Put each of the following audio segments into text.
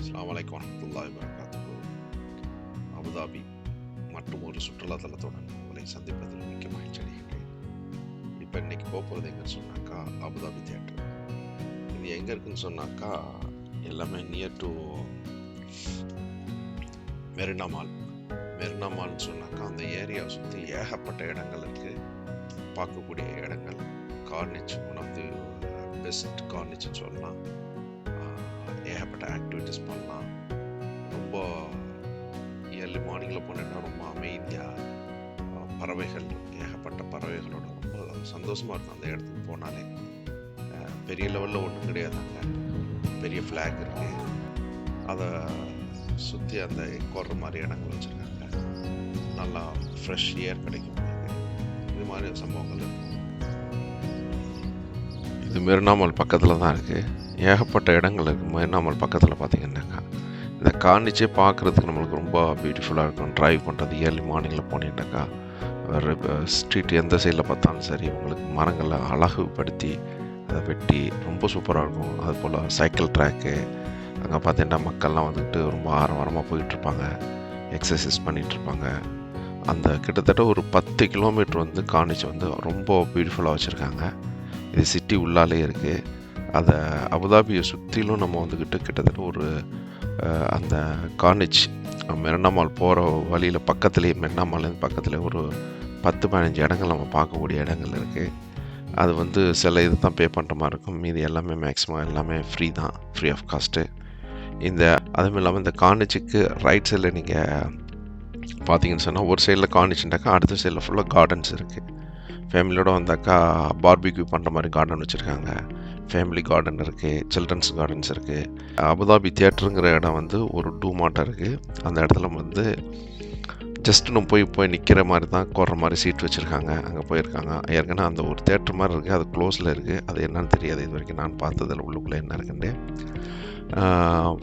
அஸ்ஸலாமு அலைக்கும் வரஹ்மத்துல்லாஹி வபரகாத்துஹு. அபுதாபி மற்றும் ஒரு சுற்றுலா தலத்துடன் உங்களை சந்திப்பதில் மிக்க மகிழ்ச்சி அடைகின்றேன். இப்போ இன்னைக்கு போகிறது எங்கன்னு சொன்னாக்கா அபுதாபி தியேட்டர். இது எங்கே இருக்குன்னு சொன்னாக்கா எல்லாமே near to Marina mall. Marina மால்னு சொன்னாக்கா அந்த ஏரியாவை சுற்றி ஏகப்பட்ட இடங்கள் இருக்குது, பார்க்கக்கூடிய இடங்கள். Corniche one of the best கார்னிச்னு சொல்லலாம். ஏகப்பட்ட ஆக்டிவிட்டிஸ் பண்ணலாம். ரொம்ப இயர்லி மார்னிங்கில் போனேன்னா ரொம்ப அமைதியாக பறவைகள், ஏகப்பட்ட பறவைகளோட ரொம்ப சந்தோஷமாக இருக்கும் அந்த இடத்துக்கு போனாலே. பெரிய லெவலில் ஒன்றும் கிடையாதாங்க, பெரிய ஃப்ளாக் இருக்குது, அதை சுற்றி அந்த கொர்ற மாதிரி இடங்கள் வச்சுருக்காங்க. நல்லா ஃப்ரெஷ் ஏர் கிடைக்கும். இது மாதிரி சம்பவங்கள் இருக்கும். இது மெரினா மால் பக்கத்தில் தான் இருக்குது. ஏகப்பட்ட இடங்கள் இருக்குது மெரினா மால் பக்கத்தில். பார்த்திங்கன்னாக்கா இந்த கார்னிச்சே பார்க்குறதுக்கு நம்மளுக்கு ரொம்ப பியூட்டிஃபுல்லாக இருக்கும். ட்ரைவ் பண்ணுறது இயர்லி மார்னிங்கில் போனீங்கன்னாக்கா ஸ்ட்ரீட் எந்த சைடில் பார்த்தாலும் சரி, உங்களுக்கு மரங்களை அழகுபடுத்தி அதை வெட்டி ரொம்ப சூப்பராக இருக்கும். அதுபோல் சைக்கிள் ட்ராக்கு அங்கே பார்த்தீங்கன்னா மக்கள்லாம் வந்துக்கிட்டு ரொம்ப ஆரவாரமாக போயிட்டுருப்பாங்க, எக்ஸசைஸ் பண்ணிகிட்ருப்பாங்க. அந்த கிட்டத்தட்ட ஒரு 10 கிலோமீட்டர் வந்து கார்னிச் வந்து ரொம்ப பியூட்டிஃபுல்லாக வச்சுருக்காங்க. இது சிட்டி உள்ளாலே இருக்குது. அதை அபுதாபியை சுற்றிலும் நம்ம வந்துக்கிட்டு கிட்டத்தட்ட ஒரு அந்த கார்னிச் மெரினா மால் போகிற வழியில் பக்கத்துலேயே, மெரினா மால்லேருந்து பக்கத்துலேயே ஒரு 10-15 இடங்கள் நம்ம பார்க்கக்கூடிய இடங்கள் இருக்குது. அது வந்து சில இது தான் பே பண்ணுற மாதிரி இருக்கும், மீதி எல்லாமே மேக்ஸிமம் எல்லாமே ஃப்ரீ தான், ஃப்ரீ ஆஃப் காஸ்ட்டு. அதுவும் இல்லாமல் இந்த கார்னிச்சுக்கு ரைட் சைடில் நீங்கள் பார்த்தீங்கன்னு சொன்னால் ஒரு சைடில் கார்னிச்சுட்டாக்கா அடுத்த சைடில் ஃபுல்லாக கார்டன்ஸ் இருக்குது. ஃபேமிலியோடு வந்தாக்கா பார்பிக்யூ பண்ணுற மாதிரி கார்டன் வச்சுருக்காங்க. ஃபேமிலி கார்டன் இருக்குது, சில்ட்ரன்ஸ் கார்டன்ஸ் இருக்குது. அபுதாபி தியேட்டருங்கிற இடம் வந்து ஒரு டூமாட்டாக இருக்குது. அந்த இடத்துல வந்து ஜஸ்ட் நம்ம போய் நிற்கிற மாதிரி தான், கோர்ற மாதிரி சீட் வச்சுருக்காங்க. அங்கே போயிருக்காங்க. ஏற்கனவே அந்த ஒரு தேட்டர் மாதிரி இருக்குது, அது க்ளோஸில் இருக்குது. அது என்னன்னு தெரியாது, இது வரைக்கும் நான் பார்த்ததில் உள்ளுக்குள்ளே என்ன இருக்குன்னு.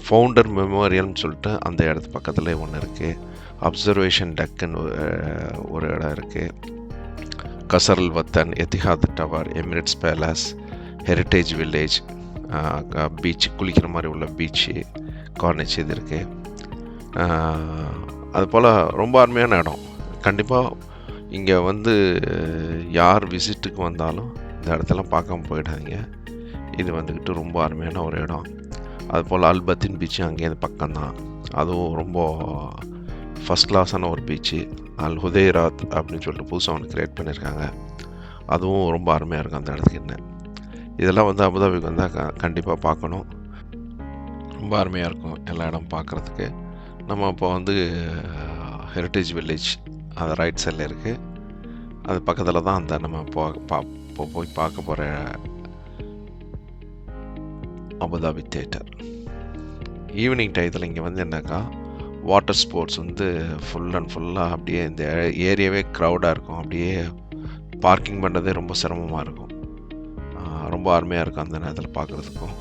ஃபவுண்டர் மெமோரியல்னு சொல்லிட்டு அந்த இடத்து பக்கத்தில் ஒன்று இருக்குது. அப்சர்வேஷன் டக்குன்னு ஒரு இடம் இருக்குது. Qasr Al Watan, Etihad tower, Emirates palace, heritage village, beach, குளிக்கிற மாதிரி உள்ள பீச்சு, கார்னிச் இது இருக்குது. அதுபோல் ரொம்ப அருமையான இடம். கண்டிப்பாக இங்கே வந்து யார் விசிட்டுக்கு வந்தாலும் இந்த இடத்தெல்லாம் பார்க்காம போயிடாதீங்க. இது வந்துக்கிட்டு ரொம்ப அருமையான ஒரு இடம். அதுபோல் அல்பத்தின் பீச்சு அங்கேருந்து பக்கம்தான். அதுவும் ரொம்ப ஃபஸ்ட் கிளாஸான ஒரு பீச்சு. அல் ஹுதைராத் அப்படின்னு சொல்லிட்டு புதுசாக ஒன்று க்ரியேட் பண்ணியிருக்காங்க. அதுவும் ரொம்ப அருமையாக இருக்கும் அந்த இடத்துக்கு. என்ன இதெல்லாம் வந்து அபுதாபிக்கு வந்தால் கண்டிப்பாக பார்க்கணும். ரொம்ப அருமையாக இருக்கும் எல்லா இடம் பார்க்குறதுக்கு. நம்ம இப்போ வந்து ஹெரிட்டேஜ் வில்லேஜ் அது ரைட் சைடில் இருக்குது. அது பக்கத்தில் தான் அந்த நம்ம போய் பார்க்க போகிற அபுதாபி தியேட்டர். ஈவினிங் டயத்தில் இங்கே வந்து என்னக்கா வாட்டர் ஸ்போர்ட்ஸ் வந்து ஃபுல் அண்ட் ஃபுல்லாக அப்படியே இந்த ஏரியாவே க்ரௌடாக இருக்கும். அப்படியே பார்க்கிங் பண்ணுறதே ரொம்ப சிரமமாக இருக்கும். ரொம்ப அருமையாக இருக்கும் அந்த நேரத்தில் பார்க்குறதுக்கும்.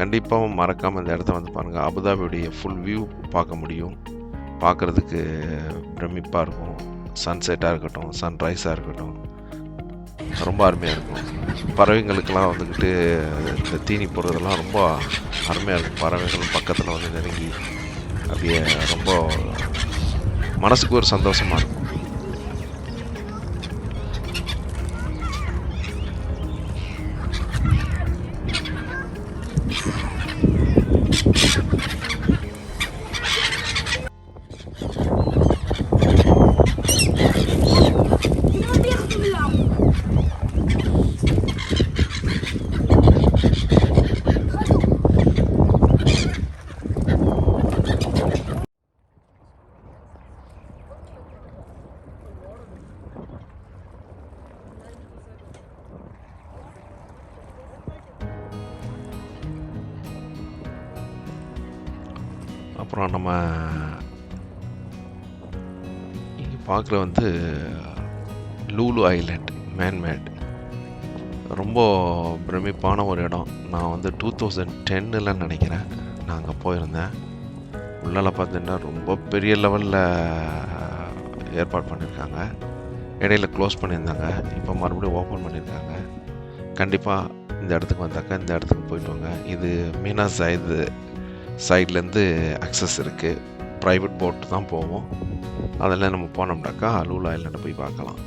கண்டிப்பாக மறக்காமல் இந்த இடத்த வந்து பாருங்கள். அபுதாபியுடைய ஃபுல் வியூ பார்க்க முடியும். பார்க்குறதுக்கு பிரமிப்பாக இருக்கும். சன்செட்டாக இருக்கட்டும், சன்ரைஸாக இருக்கட்டும், ரொம்ப அருமையாக இருக்கும். பறவைங்களுக்கெல்லாம் வந்துக்கிட்டு இந்த தீனி போடுறதெல்லாம் ரொம்ப அருமையாக இருக்கும். பறவைகள் பக்கத்தில் வந்து நெருங்கி அப்படியே ரொம்ப மனசுக்கு ஒரு சந்தோஷமாக இருக்கும். அப்புறம் நம்ம இங்கே பார்க்குற வந்து லூலு ஐலேண்ட் மேன்மேட், ரொம்ப பிரமிப்பான ஒரு இடம். நான் வந்து 2010 நினைக்கிறேன் நான் அங்கே போயிருந்தேன். உள்ளால பார்த்தீங்கன்னா ரொம்ப பெரிய லெவலில் ஏற்பாடு பண்ணியிருக்காங்க. இடையில க்ளோஸ் பண்ணியிருந்தாங்க, இப்போ மறுபடியும் ஓப்பன் பண்ணியிருக்காங்க. கண்டிப்பாக இந்த இடத்துக்கு வந்தாக்கா இந்த இடத்துக்கு போயிட்டு வாங்க. இது மீனா ஜாயித் சைட்லேருந்து அக்சஸ் இருக்குது. ப்ரைவேட் போட்டு தான் போவோம். அதில் நம்ம போனோம்னாக்கா லூல் ஐலாண்டை போய் பார்க்கலாம்.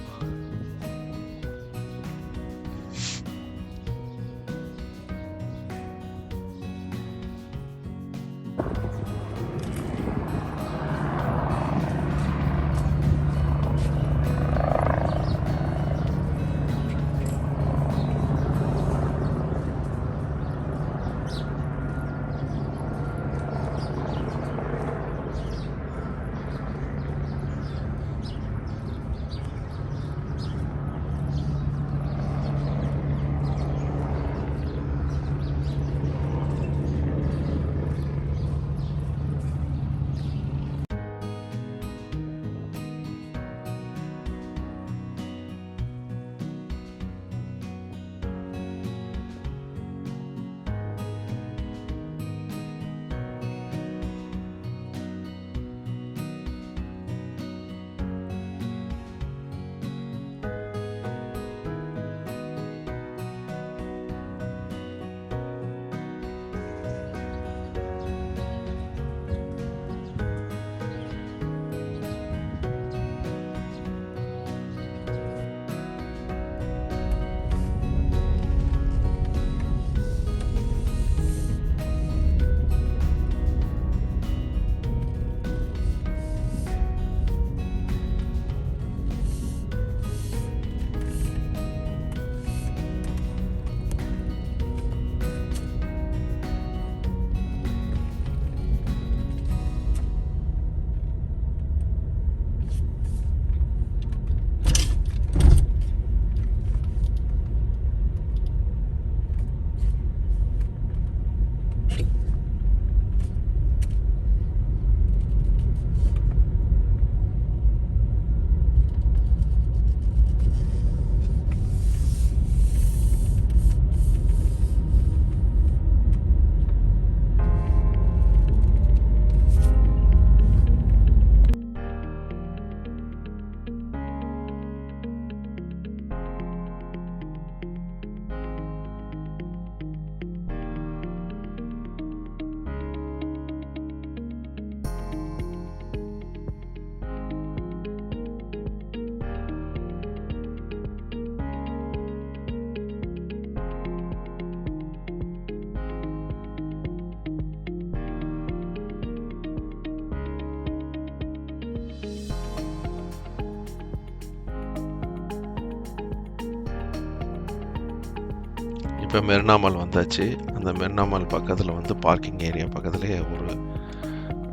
இப்போ மெரினா மால் வந்தாச்சு. அந்த மெரினா மால் பக்கத்தில் வந்து பார்க்கிங் ஏரியா பக்கத்துலேயே ஒரு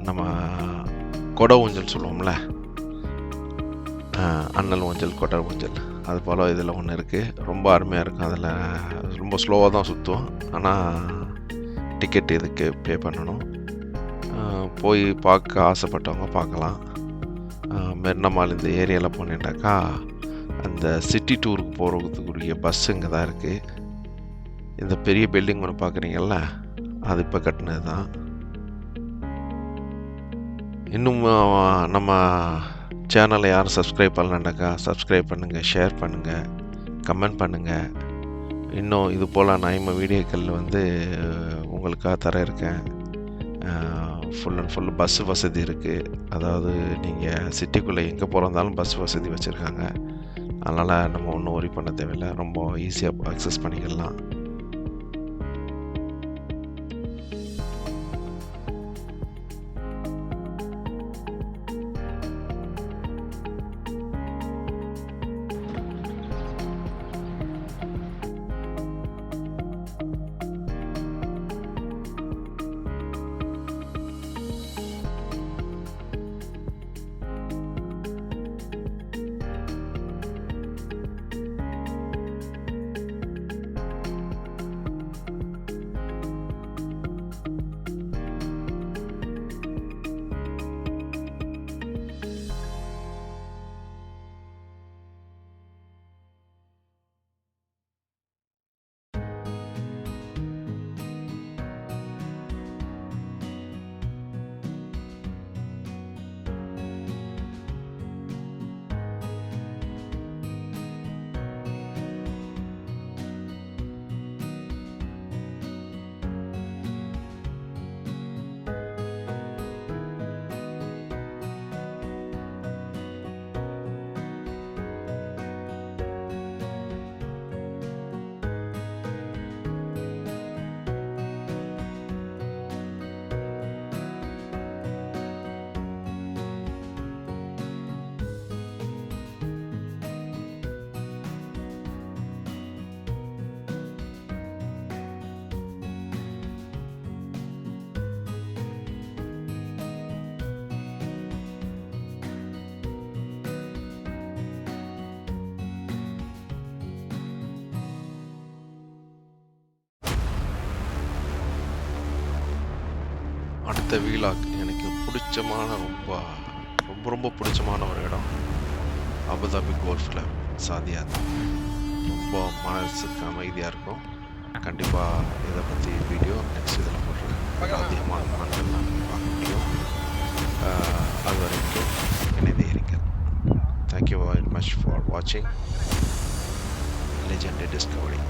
நம்ம கொடை ஊஞ்சல் சொல்லுவோம்ல, அண்ணல் ஊஞ்சல், கொடை ஊஞ்சல், அது போல் இதில் ஒன்று இருக்குது. ரொம்ப அருமையாக இருக்கும். அதில் ரொம்ப ஸ்லோவாக தான் சுற்றுவோம். ஆனால் டிக்கெட் இதுக்கு பே பண்ணணும். போய் பார்க்க ஆசைப்பட்டவங்க பார்க்கலாம். மெரினா மால் இந்த ஏரியாவில் போனேன்னாக்கா அந்த சிட்டி டூருக்கு போகிறதுக்குரிய பஸ் இங்கே தான் இருக்குது. இந்த பெரிய பில்டிங் ஒன்று பார்க்குறீங்கல்ல, அது இப்போ கட்டினது தான். இன்னும் நம்ம சேனலை யாரும் சப்ஸ்கிரைப் பண்ணலன்னாக்கா சப்ஸ்கிரைப் பண்ணுங்கள், ஷேர் பண்ணுங்கள், கமெண்ட் பண்ணுங்கள். இன்னும் இது போல் நான் வீடியோக்கள் வந்து உங்களுக்காக தர இருக்கேன். ஃபுல் அண்ட் ஃபுல் பஸ் வசதி இருக்குது. அதாவது நீங்கள் சிட்டிக்குள்ளே எங்கே போகிறதாலும் பஸ் வசதி வச்சுருக்காங்க. அதனால் நம்ம ஒன்றும் ஒரி பண்ண தேவையில்லை. ரொம்ப ஈஸியாக அக்சஸ் பண்ணிக்கலாம். அடுத்த வீலாக் எனக்கு பிடிச்சமான ரொம்ப ரொம்ப ரொம்ப பிடிச்சமான ஒரு இடம் அபுதாபி கோல்ஃபில் சாதியாத். ரொம்ப மனசுக்கு அமைதியாக இருக்கும். கண்டிப்பாக இதை பற்றி வீடியோ நெக்ஸ்ட் இதில் போடுறேன். அதிகமான மண்கள்லாம் நீங்கள் பார்க்க முடியும். அது வரைக்கும் இணைந்தே இருங்கள். தேங்க்யூ வெரி மச் ஃபார் வாட்சிங் லெஜெண்ட் டிஸ்கவரி.